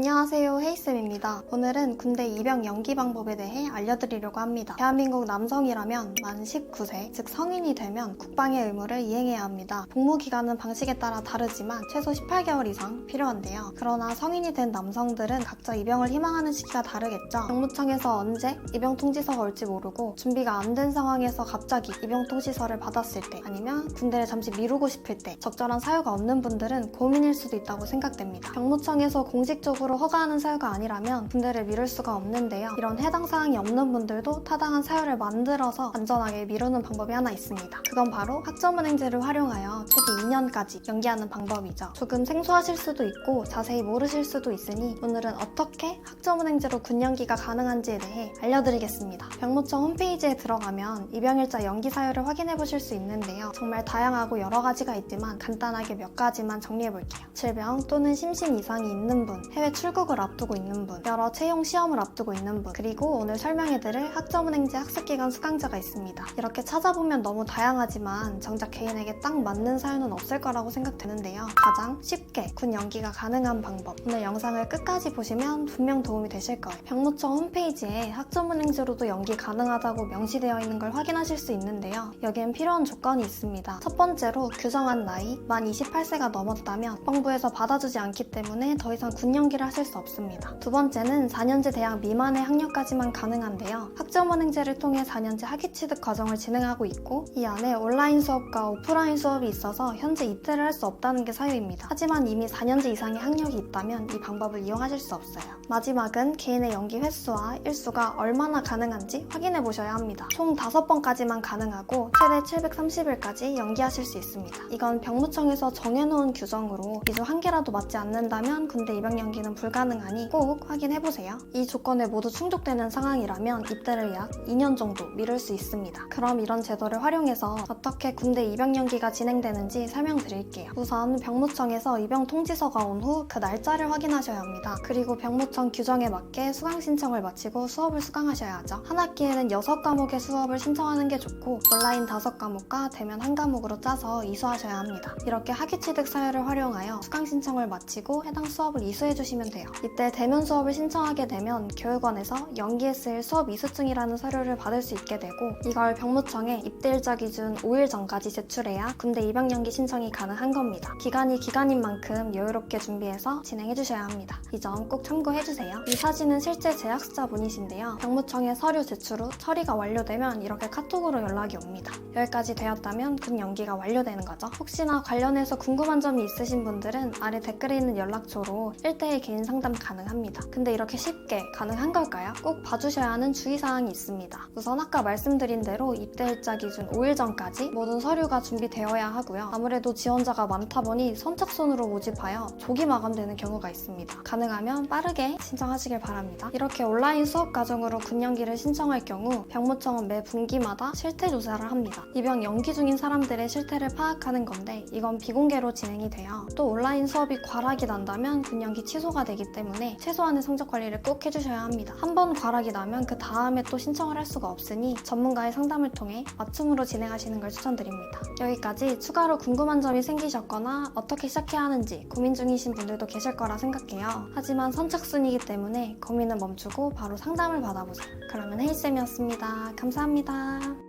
안녕하세요, 헤이쌤입니다. 오늘은 군대 입영 연기 방법에 대해 알려드리려고 합니다. 대한민국 남성이라면 만 19세, 즉 성인이 되면 국방의 의무를 이행해야 합니다. 복무 기간은 방식에 따라 다르지만 최소 18개월 이상 필요한데요. 그러나 성인이 된 남성들은 각자 입영을 희망하는 시기가 다르겠죠. 병무청에서 언제 입영 통지서가 올지 모르고 준비가 안 된 상황에서 갑자기 입영 통지서를 받았을 때, 아니면 군대를 잠시 미루고 싶을 때 적절한 사유가 없는 분들은 고민일 수도 있다고 생각됩니다. 병무청에서 공식적으로 허가하는 사유가 아니라면 군대를 미룰 수가 없는데요. 이런 해당 사항이 없는 분들도 타당한 사유를 만들어서 안전하게 미루는 방법이 하나 있습니다. 그건 바로 학점은행제를 활용하여 최대 2년까지 연기하는 방법이죠. 조금 생소하실 수도 있고 자세히 모르실 수도 있으니 오늘은 어떻게 학점은행제로 군연기가 가능한지에 대해 알려드리겠습니다. 병무청 홈페이지에 들어가면 입영일자 연기 사유를 확인해 보실 수 있는데요. 정말 다양하고 여러 가지가 있지만 간단하게 몇 가지만 정리해 볼게요. 질병 또는 심신 이상이 있는 분, 해외 출국을 앞두고 있는 분, 여러 채용 시험을 앞두고 있는 분, 그리고 오늘 설명해드릴 학점은행제 학습기간 수강자가 있습니다. 이렇게 찾아보면 너무 다양하지만 정작 개인에게 딱 맞는 사유는 없을 거라고 생각되는데요. 가장 쉽게 군 연기가 가능한 방법, 오늘 영상을 끝까지 보시면 분명 도움이 되실 거예요. 병무청 홈페이지에 학점은행제로도 연기 가능하다고 명시되어 있는 걸 확인하실 수 있는데요. 여기엔 필요한 조건이 있습니다. 첫 번째로 규정한 나이 만 28세가 넘었다면 국방부에서 받아주지 않기 때문에 더 이상 군 연기를 하실 수 없습니다. 두 번째는 4년제 대학 미만의 학력까지만 가능한데요. 학점은행제를 통해 4년제 학위취득 과정을 진행하고 있고 이 안에 온라인 수업과 오프라인 수업이 있어서 현재 입대를 할 수 없다는 게 사유입니다. 하지만 이미 4년제 이상의 학력이 있다면 이 방법을 이용하실 수 없어요. 마지막은 개인의 연기 횟수와 일수가 얼마나 가능한지 확인해 보셔야 합니다. 총 5번까지만 가능하고 최대 730일까지 연기하실 수 있습니다. 이건 병무청에서 정해놓은 규정으로 이 중 한 개라도 맞지 않는다면 군대 입영 연기는 불가능하니 꼭 확인해보세요. 이 조건에 모두 충족되는 상황이라면 입대를 약 2년 정도 미룰 수 있습니다. 그럼 이런 제도를 활용해서 어떻게 군대 입영 연기가 진행되는지 설명드릴게요. 우선 병무청에서 입영 통지서가 온 후 그 날짜를 확인하셔야 합니다. 그리고 병무청 규정에 맞게 수강 신청을 마치고 수업을 수강하셔야 하죠. 한 학기에는 6과목의 수업을 신청하는 게 좋고 온라인 5과목과 대면 1과목으로 짜서 이수하셔야 합니다. 이렇게 학위취득 사유를 활용하여 수강 신청을 마치고 해당 수업을 이수해주시면 돼요. 이때 대면 수업을 신청하게 되면 교육원에서 연기에 쓰일 수업 이수증이라는 서류를 받을 수 있게 되고 이걸 병무청에 입대일자 기준 5일 전까지 제출해야 군대 입영 연기 신청이 가능한 겁니다. 기간이 기간인 만큼 여유롭게 준비해서 진행해주셔야 합니다. 이 점 꼭 참고해주세요. 이 사진은 실제 재학습자분이신데요. 병무청에 서류 제출 후 처리가 완료되면 이렇게 카톡으로 연락이 옵니다. 여기까지 되었다면 군 연기가 완료되는 거죠. 혹시나 관련해서 궁금한 점이 있으신 분들은 아래 댓글에 있는 연락처로 1대1 개인 상담 가능합니다. 근데 이렇게 쉽게 가능한 걸까요? 꼭 봐주셔야 하는 주의사항이 있습니다. 우선 아까 말씀드린 대로 입대일자 기준 5일 전까지 모든 서류가 준비되어야 하고요. 아무래도 지원자가 많다 보니 선착순으로 모집하여 조기 마감되는 경우가 있습니다. 가능하면 빠르게 신청하시길 바랍니다. 이렇게 온라인 수업 과정으로 군 연기를 신청할 경우 병무청은 매 분기마다 실태 조사를 합니다. 입영 연기 중인 사람들의 실태를 파악하는 건데 이건 비공개로 진행이 돼요. 또 온라인 수업이 과락이 난다면 군 연기 취소가 되기 때문에 최소한의 성적 관리를 꼭 해주셔야 합니다. 한 번 과락이 나면 그 다음에 또 신청을 할 수가 없으니 전문가의 상담을 통해 맞춤으로 진행하시는 걸 추천드립니다. 여기까지 추가로 궁금한 점이 생기셨거나 어떻게 시작해야 하는지 고민 중이신 분들도 계실 거라 생각해요. 하지만 선착순이기 때문에 고민은 멈추고 바로 상담을 받아보세요. 그러면 헤이쌤이었습니다. 감사합니다.